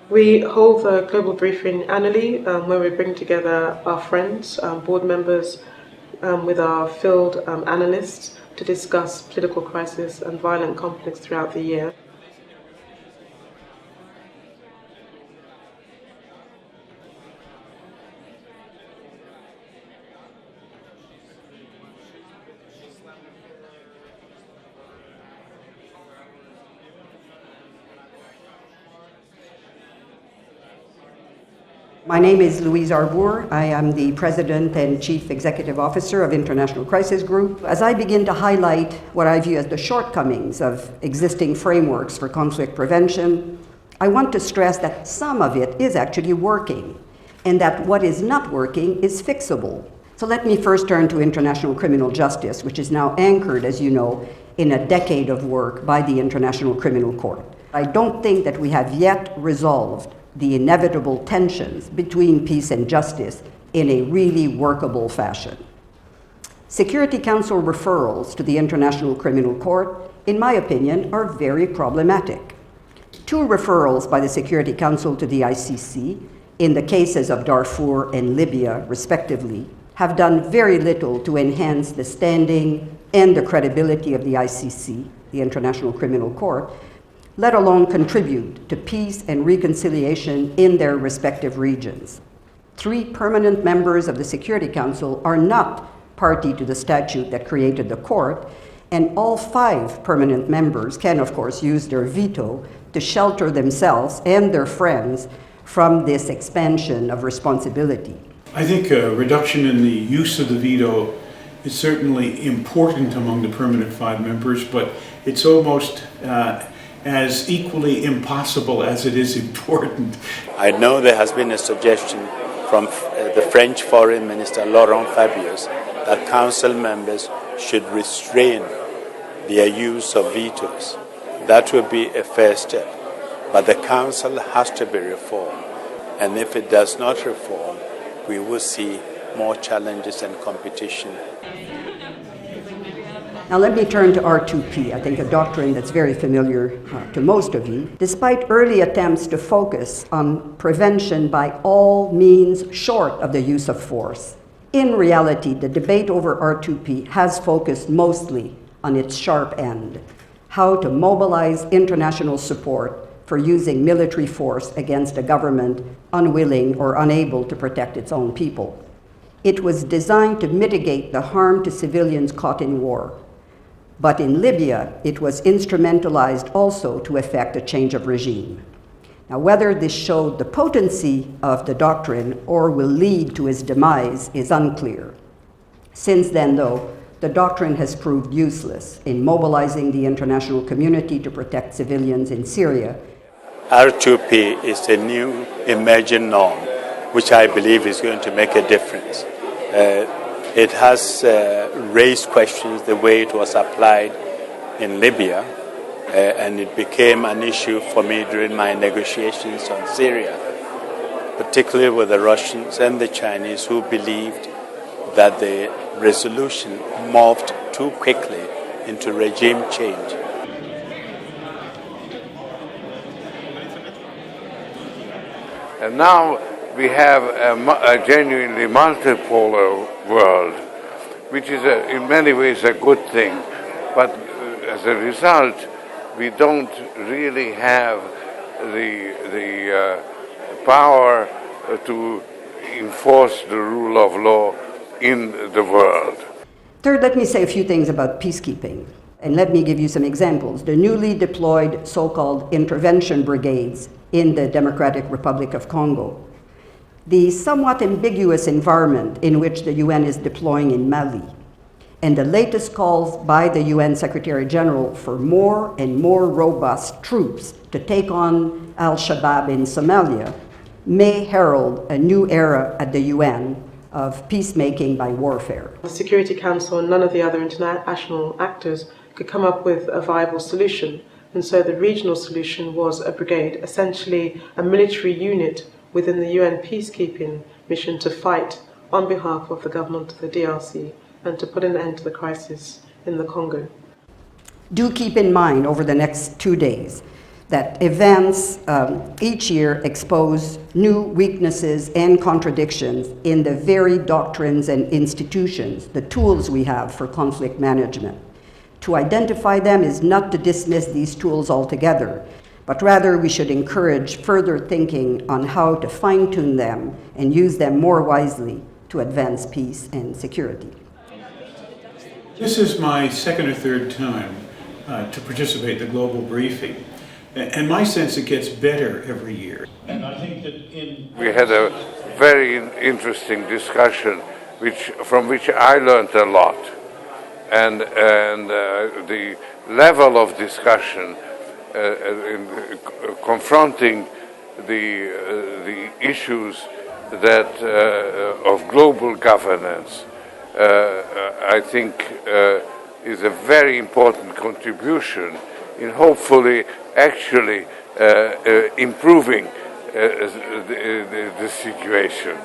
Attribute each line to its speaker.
Speaker 1: We hold the global briefing annually where we bring together our friends, board members, with our field analysts to discuss political crisis and violent conflicts throughout the year.
Speaker 2: My name is Louise Arbour. I am the President and Chief Executive Officer of International Crisis Group. As I begin to highlight what I view as the shortcomings of existing frameworks for conflict prevention, I want to stress that some of it is actually working, and that what is not working is fixable. So let me first turn to international criminal justice, which is now anchored, as you know, in a decade of work by the International Criminal Court. I don't think that we have yet resolved the inevitable tensions between peace and justice in a really workable fashion. Security Council referrals to the International Criminal Court, in my opinion, are very problematic. 2 referrals by the Security Council to the ICC in the cases of Darfur and Libya, respectively, have done very little to enhance the standing and the credibility of the ICC, the International Criminal Court, let alone contribute to peace and reconciliation in their respective regions. 3 permanent members of the Security Council are not party to the statute that created the court, and all 5 permanent members can, of course, use their veto to shelter themselves and their friends from this expansion of responsibility.
Speaker 3: I think a reduction in the use of the veto is certainly important among the permanent 5 members, but it's almost as equally impossible as it is important.
Speaker 4: I know there has been a suggestion from the French Foreign Minister Laurent Fabius that council members should restrain their use of vetoes. That would be a first step, but the council has to be reformed, and if it does not reform, we will see more challenges and competition.
Speaker 2: Now let me turn to R2P, I think a doctrine that's very familiar to most of you. Despite early attempts to focus on prevention by all means short of the use of force, in reality, the debate over R2P has focused mostly on its sharp end, how to mobilize international support for using military force against a government unwilling or unable to protect its own people. It was designed to mitigate the harm to civilians caught in war. But in Libya, it was instrumentalized also to effect a change of regime. Now, whether this showed the potency of the doctrine or will lead to its demise is unclear. Since then, though, the doctrine has proved useless in mobilizing the international community to protect civilians in Syria.
Speaker 4: R2P is a new emerging norm, which I believe is going to make a difference. It has raised questions the way it was applied in Libya, and it became an issue for me during my negotiations on Syria, particularly with the Russians and the Chinese, who believed that the resolution morphed too quickly into regime change.
Speaker 5: And now we have a genuinely multipolar world, which is in many ways a good thing. But as a result, we don't really have the power to enforce the rule of law in the world.
Speaker 2: Third, let me say a few things about peacekeeping. And let me give you some examples. The newly deployed so-called intervention brigades in the Democratic Republic of Congo. The somewhat ambiguous environment in which the UN is deploying in Mali, and the latest calls by the UN Secretary General for more and more robust troops to take on al-Shabaab in Somalia may herald a new era at the UN of peacemaking by warfare.
Speaker 1: The Security Council and none of the other international actors could come up with a viable solution, and so the regional solution was a brigade, essentially a military unit within the UN peacekeeping mission to fight on behalf of the government of the DRC and to put an end to the crisis in the Congo.
Speaker 2: Do keep in mind over the next 2 days that events each year expose new weaknesses and contradictions in the very doctrines and institutions, the tools we have for conflict management. To identify them is not to dismiss these tools altogether, but rather we should encourage further thinking on how to fine-tune them and use them more wisely to advance peace and security.
Speaker 3: This is my second or third time to participate in the global briefing. And my sense, it gets better every year. And I think that
Speaker 5: we had a very interesting discussion, from which I learned a lot. And the level of discussion in confronting the issues that of global governance, I think is a very important contribution in hopefully actually improving the situation.